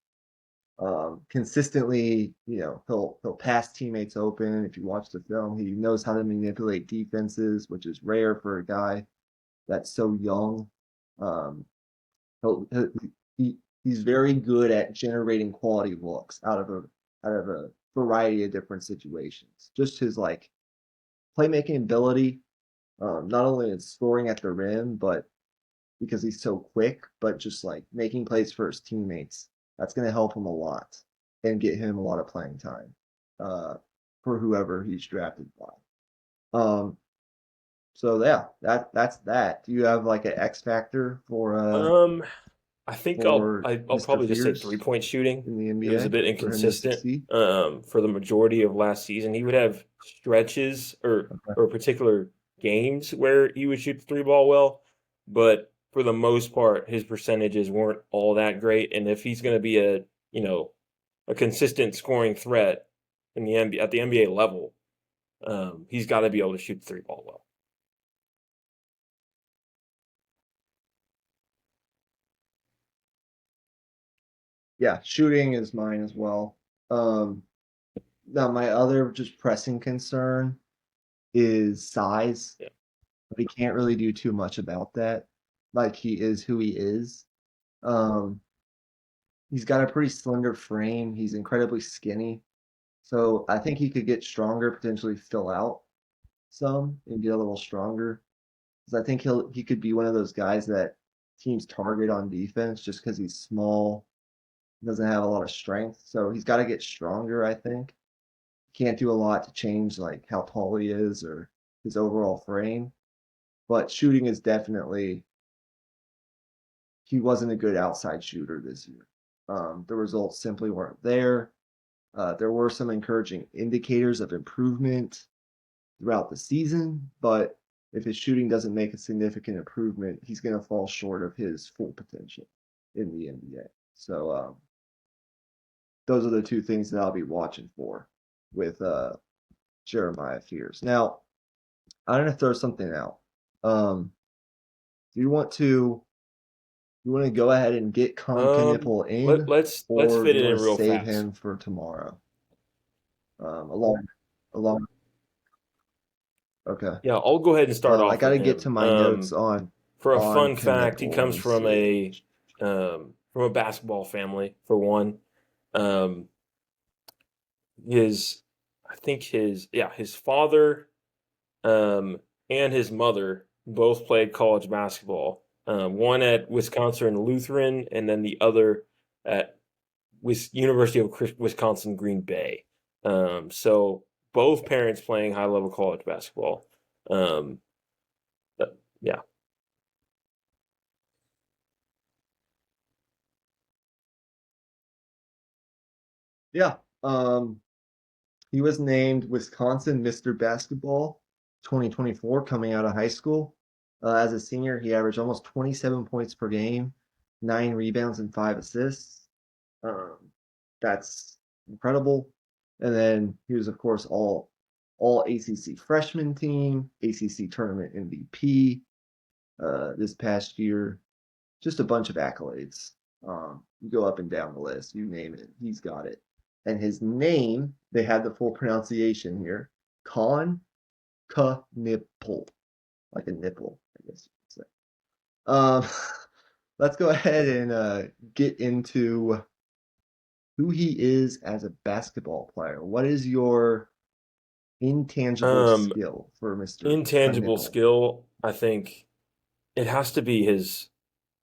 [SPEAKER 2] Consistently, he'll pass teammates open. If you watch the film, he knows how to manipulate defenses, which is rare for a guy that's so young. Um, he'll, he he's very good at generating quality looks out of a variety of different situations. Just his like playmaking ability, not only in scoring at the rim, but because he's so quick, but just like making plays for his teammates. That's going to help him a lot and get him a lot of playing time uh, for whoever he's drafted by. So yeah, that's that. Do you have like an X factor
[SPEAKER 1] Um, I think
[SPEAKER 2] for
[SPEAKER 1] I'll
[SPEAKER 2] Mr.
[SPEAKER 1] probably just say three
[SPEAKER 2] Fierce
[SPEAKER 1] point shooting.
[SPEAKER 2] in the
[SPEAKER 1] He was a
[SPEAKER 2] NBA
[SPEAKER 1] bit
[SPEAKER 2] for him to
[SPEAKER 1] inconsistent
[SPEAKER 2] succeed?
[SPEAKER 1] for the majority of last season. He would have stretches
[SPEAKER 2] Okay.
[SPEAKER 1] or particular games where he would shoot the three ball well, but for the most part, his percentages weren't all that great. And if he's going to be a a consistent scoring threat in the NBA at the NBA level, he's got to be able to shoot the three ball well.
[SPEAKER 2] Yeah, shooting is mine as well. Um, Now my other just pressing concern is size,
[SPEAKER 1] Yeah.
[SPEAKER 2] but he can't really do too much about that. Like he is who he is. Um, he's got a pretty slender frame. He's incredibly skinny. So I think he could get stronger, potentially fill out some and get a little stronger. Because I think he could be one of those guys that teams target on defense just because he's small, doesn't have a lot of strength. So he's got to get stronger, I think. Can't do a lot to change like how tall he is or his overall frame. But shooting is definitely he wasn't a good outside shooter this year. The results simply weren't there. There were some encouraging indicators of improvement throughout the season, but if his shooting doesn't make a significant improvement, he's going to fall short of his full potential in the NBA. So those are the two things that I'll be watching for with Jeremiah Fears. Now, I'm going to throw something out. Um, do you want to go ahead and get Kon Knueppel in,
[SPEAKER 1] Let's
[SPEAKER 2] or
[SPEAKER 1] fit
[SPEAKER 2] do you
[SPEAKER 1] it
[SPEAKER 2] want
[SPEAKER 1] in
[SPEAKER 2] to
[SPEAKER 1] real
[SPEAKER 2] save
[SPEAKER 1] fast.
[SPEAKER 2] him for tomorrow? Along. Okay.
[SPEAKER 1] Yeah, I'll go ahead and start
[SPEAKER 2] I
[SPEAKER 1] off
[SPEAKER 2] got
[SPEAKER 1] with
[SPEAKER 2] to get to
[SPEAKER 1] him.
[SPEAKER 2] my notes
[SPEAKER 1] For a
[SPEAKER 2] on
[SPEAKER 1] fun fact, he
[SPEAKER 2] Knueppel. Let
[SPEAKER 1] comes
[SPEAKER 2] me see.
[SPEAKER 1] from a basketball family. For one, um, his I think his father um, and his mother both played college basketball. One at Wisconsin Lutheran, and then the other at University of Wisconsin Green Bay. So both parents playing high level college basketball. Um, yeah.
[SPEAKER 2] Yeah. He was named Wisconsin Mr. Basketball 2024 coming out of high school. As a senior, he averaged almost 27 points per game, 9 rebounds, and 5 assists. Um, that's incredible. And then he was, of course, all ACC freshman team, ACC tournament MVP this past year. Just a bunch of accolades. You go up and down the list, you name it, he's got it. And his name, they had the full pronunciation here, Kon Knueppel, like a nipple, I guess you could say. Um, let's go ahead and get into who he is as a basketball player. What is your intangible
[SPEAKER 1] Um,
[SPEAKER 2] skill for Mr.
[SPEAKER 1] Intangible
[SPEAKER 2] Knueppel?
[SPEAKER 1] skill, I think it has to be his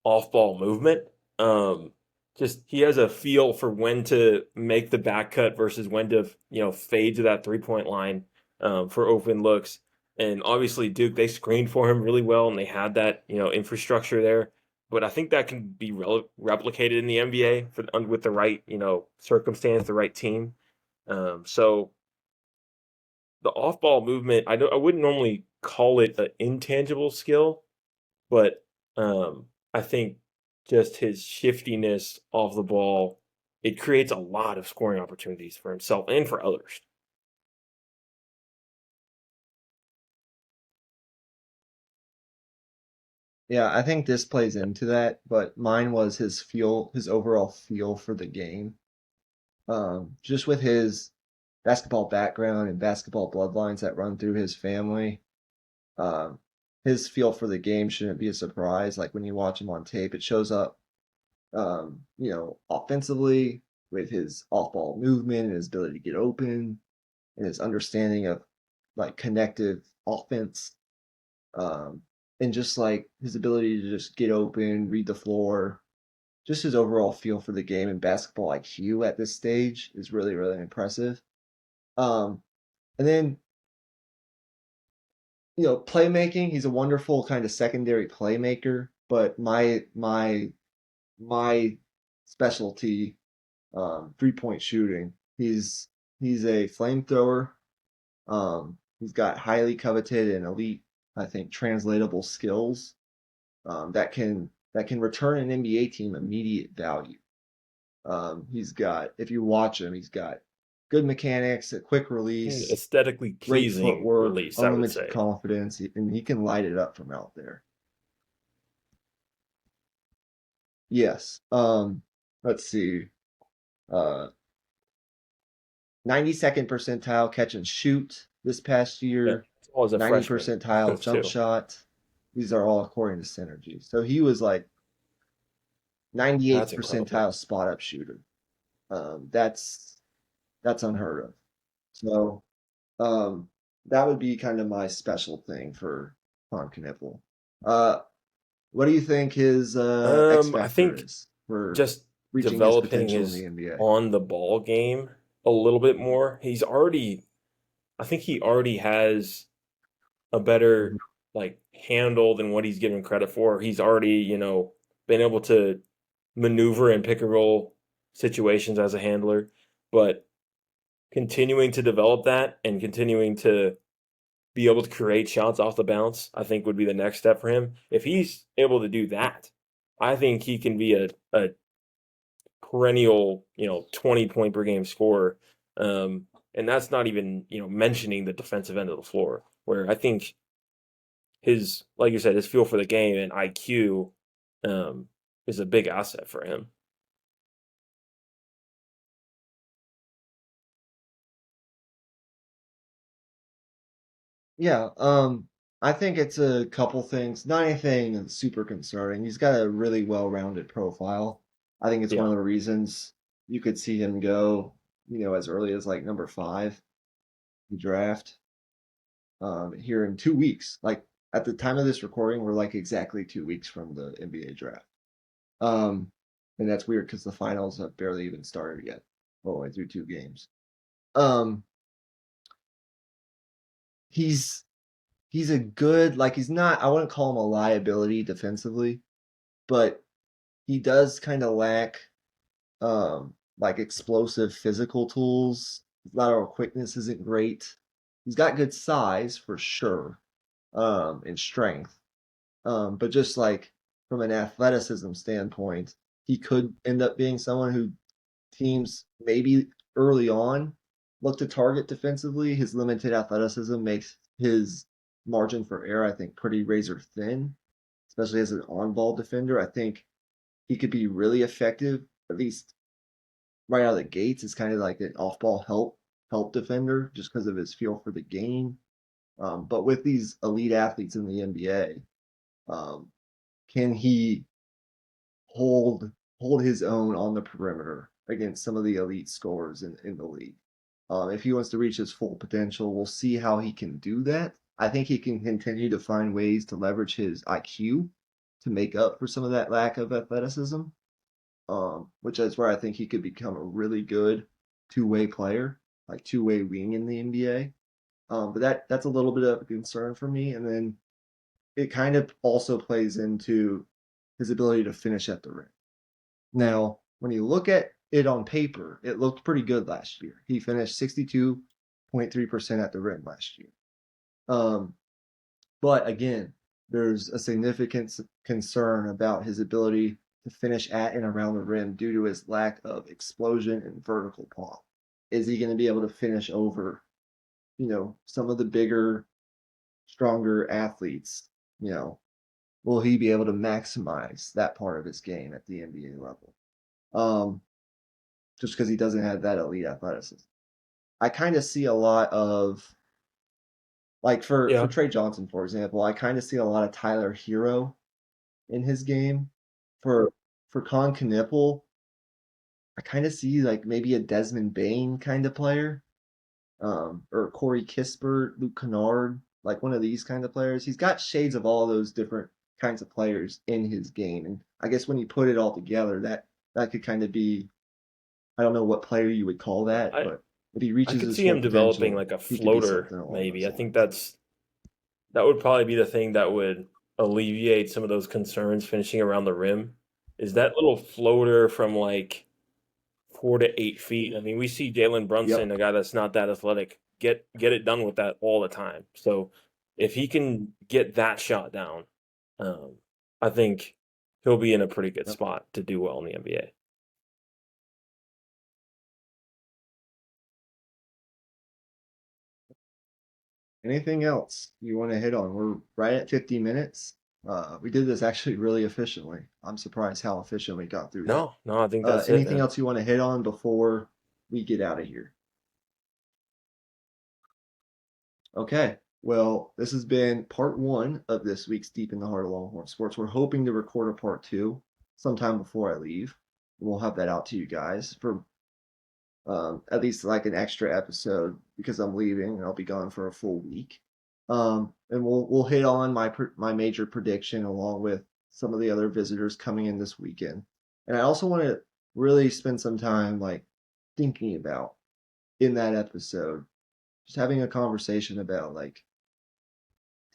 [SPEAKER 1] off ball movement. Um, just he has a feel for when to make the back cut versus when to fade to that 3 point line for open looks. And obviously Duke they screened for him really well and they had that infrastructure there. But I think that can be replicated in the NBA with the right circumstance, the right team. So the off ball movement, I wouldn't normally call it an intangible skill, but I think just his shiftiness off the ball, it creates a lot of scoring opportunities for himself and for others.
[SPEAKER 2] Yeah, I think this plays into that, but mine was his overall feel for the game. Just with his basketball background and basketball bloodlines that run through his family, um, his feel for the game shouldn't be a surprise. Like when you watch him on tape, it shows up, offensively. with his off-ball movement and his ability to get open and his understanding of like connective offense, um, and just like his ability to just get open, read the floor, just his overall feel for the game and basketball IQ at this stage is really, really impressive. Um, and then, playmaking, he's a wonderful kind of secondary playmaker, but my specialty, 3-point shooting. He's a flamethrower. He's got highly coveted and elite, I think, translatable skills, that can return an NBA team immediate value. He's got, if you watch him, he's got good mechanics, a quick release,
[SPEAKER 1] Aesthetically
[SPEAKER 2] great
[SPEAKER 1] pleasing
[SPEAKER 2] footwork,
[SPEAKER 1] release, I would
[SPEAKER 2] unlimited
[SPEAKER 1] say.
[SPEAKER 2] confidence, and he can light it up from out there. Yes. Let's see. Uh, 92nd percentile catch and shoot this past
[SPEAKER 1] Yeah,
[SPEAKER 2] year,
[SPEAKER 1] as well as a
[SPEAKER 2] 90
[SPEAKER 1] freshman
[SPEAKER 2] percentile jump
[SPEAKER 1] too.
[SPEAKER 2] shot. These are all according to Synergy. So he was like
[SPEAKER 1] That's
[SPEAKER 2] 98th
[SPEAKER 1] incredible.
[SPEAKER 2] percentile spot up shooter. That's unheard of. So um, that would be kind of my special thing for Kon Knueppel. Uh, what do you think his X
[SPEAKER 1] I
[SPEAKER 2] factor
[SPEAKER 1] think
[SPEAKER 2] is for
[SPEAKER 1] just
[SPEAKER 2] reaching his
[SPEAKER 1] developing
[SPEAKER 2] potential in
[SPEAKER 1] his
[SPEAKER 2] the NBA?
[SPEAKER 1] on the ball game a little bit more. I think he already has a
[SPEAKER 2] Mhm.
[SPEAKER 1] better like handle than what he's given credit for. He's already, been able to maneuver in pick and roll situations as a handler, but continuing to develop that and continuing to be able to create shots off the bounce, I think would be the next step for him. If he's able to do that, I think he can be a perennial, 20 point per game scorer. And that's not even, mentioning the defensive end of the floor, where I think like you said, his feel for the game and IQ um, is a big asset for him.
[SPEAKER 2] Yeah, I think it's a couple things, not anything super concerning. He's got a really well-rounded profile. I think it's one
[SPEAKER 1] Yeah.
[SPEAKER 2] of the reasons you could see him go, as early as like number 5 in the draft, here in 2 weeks. Like at the time of this recording, we're like exactly 2 weeks from the NBA draft. Um, and that's weird because the finals have barely even started yet, all the way through 2 games. Um, he's he's a good, like, he's not, I wouldn't call him a liability defensively, but he does kind of lack like explosive physical tools. His lateral quickness isn't great. He's got good size for sure, and strength. But just like from an athleticism standpoint, he could end up being someone who teams maybe early on look to target defensively. His limited athleticism makes his margin for error, I think, pretty razor thin, especially as an on ball defender. I think he could be really effective, at least right out of the gates, is kind of like an off ball help defender just because of his feel for the game. But with these elite athletes in the NBA, um, can he hold his own on the perimeter against some of the elite scorers in the league? If he wants to reach his full potential, we'll see how he can do that. I think he can continue to find ways to leverage his IQ to make up for some of that lack of athleticism, which is where I think he could become a really good two-way player, like two-way wing in the NBA. But that's a little bit of a concern for me. And then it kind of also plays into his ability to finish at the rim. Now, when you look at it on paper, it looked pretty good last year. He finished 62.3% at the rim last year. Um, but again, there's a significant concern about his ability to finish at and around the rim due to his lack of explosion and vertical pop. Is he going to be able to finish over, some of the bigger, stronger athletes? You know, will he be able to maximize that part of his game at the NBA level? Um, just because he doesn't have that elite athleticism. I kind of see a lot of, like, for
[SPEAKER 1] Yeah.
[SPEAKER 2] Trey Johnson, for example, I kind of see a lot of Tyler Hero in his game. For Kon Knueppel, I kind of see like maybe a Desmond Bain kind of player, or Corey Kispert, Luke Kennard, like one of these kind of players. He's got shades of all those different kinds of players in his game, and I guess when you put it all together, that could kind of be, I don't know what player you would call
[SPEAKER 1] Yeah,
[SPEAKER 2] that, but if he
[SPEAKER 1] I
[SPEAKER 2] reaches
[SPEAKER 1] could
[SPEAKER 2] his
[SPEAKER 1] see
[SPEAKER 2] full
[SPEAKER 1] him developing
[SPEAKER 2] potential,
[SPEAKER 1] like a
[SPEAKER 2] he could be
[SPEAKER 1] floater,
[SPEAKER 2] something along
[SPEAKER 1] maybe.
[SPEAKER 2] those
[SPEAKER 1] I think
[SPEAKER 2] lines.
[SPEAKER 1] that would probably be the thing that would alleviate some of those concerns finishing around the rim. Is that little floater from like 4 to 8 feet? I mean, we see Jalen Brunson,
[SPEAKER 2] Yep.
[SPEAKER 1] a guy that's not that athletic, get it done with that all the time. So if he can get that shot down, um, I think he'll be in a pretty good
[SPEAKER 2] Yep.
[SPEAKER 1] spot to do well in the NBA.
[SPEAKER 2] Anything else you want to hit on? We're right at 50 minutes. We did this actually really efficiently. I'm surprised how efficient we got through that.
[SPEAKER 1] No, I think that's it,
[SPEAKER 2] Anything
[SPEAKER 1] man.
[SPEAKER 2] else you want to hit on before we get out of here? Okay. Well, this has been part one of this week's Deep in the Heart of Longhorn Sports. We're hoping to record a part two sometime before I leave. We'll have that out to you guys for at least like an extra episode because I'm leaving and I'll be gone for a full week. And we'll hit on my major prediction along with some of the other visitors coming in this weekend. And I also want to really spend some time like thinking about in that episode, just having a conversation about like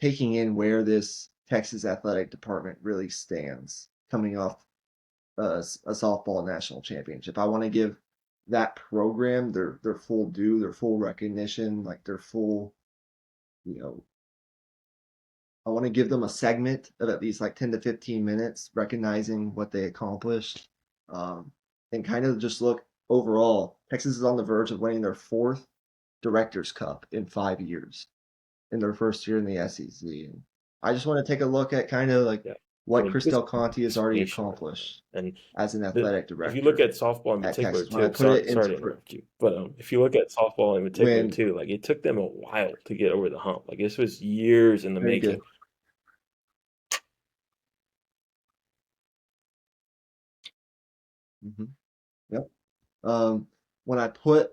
[SPEAKER 2] taking in where this Texas athletic department really stands coming off a softball national championship. I want to give that program their full due, their full recognition, like their full, you know, I want to give them a segment of at least like 10 to 15 minutes recognizing what they accomplished. Um, and kind of just look overall. Texas is on the verge of winning their fourth Directors Cup in 5 years in their first year in the SEC. And I just want to take a look at kind of like
[SPEAKER 1] Yeah. I
[SPEAKER 2] what
[SPEAKER 1] mean,
[SPEAKER 2] Chris Del Conte has already
[SPEAKER 1] participation right now.
[SPEAKER 2] accomplished
[SPEAKER 1] And
[SPEAKER 2] as an
[SPEAKER 1] the
[SPEAKER 2] athletic
[SPEAKER 1] if you look
[SPEAKER 2] director
[SPEAKER 1] at softball in
[SPEAKER 2] at
[SPEAKER 1] particular
[SPEAKER 2] Texas. When I
[SPEAKER 1] too,
[SPEAKER 2] put it
[SPEAKER 1] sorry
[SPEAKER 2] into
[SPEAKER 1] to interrupt you, but if you look at softball in particular
[SPEAKER 2] when
[SPEAKER 1] too, like it took them a while to get over the hump. Like this was years in the
[SPEAKER 2] very good.
[SPEAKER 1] making.
[SPEAKER 2] Yep. When I put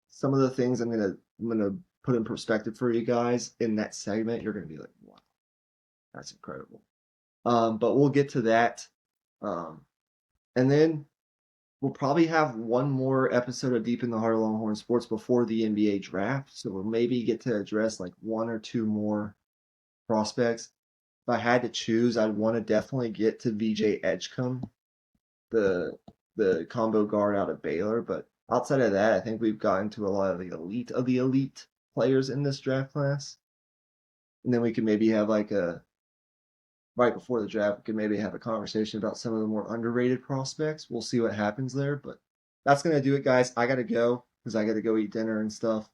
[SPEAKER 2] some of the things I'm gonna put in perspective for you guys in that segment, you're gonna be like, wow, that's incredible. But we'll get to that. Um, and then we'll probably have one more episode of Deep in the Heart of Longhorn Sports before the NBA draft. So we'll maybe get to address like one or two more prospects. If I had to choose, I'd want to definitely get to VJ Edgecombe, the the combo guard out of Baylor. But outside of that, I think we've gotten to a lot of the elite players in this draft class. And then we could maybe have like a right before the draft, we could maybe have a conversation about some of the more underrated prospects. We'll see what happens there, but that's gonna do it, guys. I gotta go because I gotta go eat dinner and stuff.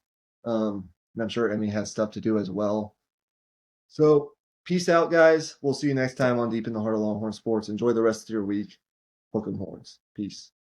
[SPEAKER 2] And I'm sure Emmy has stuff to do as well. So peace out, guys. We'll see you next time on Deep in the Heart of Longhorn Sports. Enjoy the rest of your week. Hook 'em horns. Peace.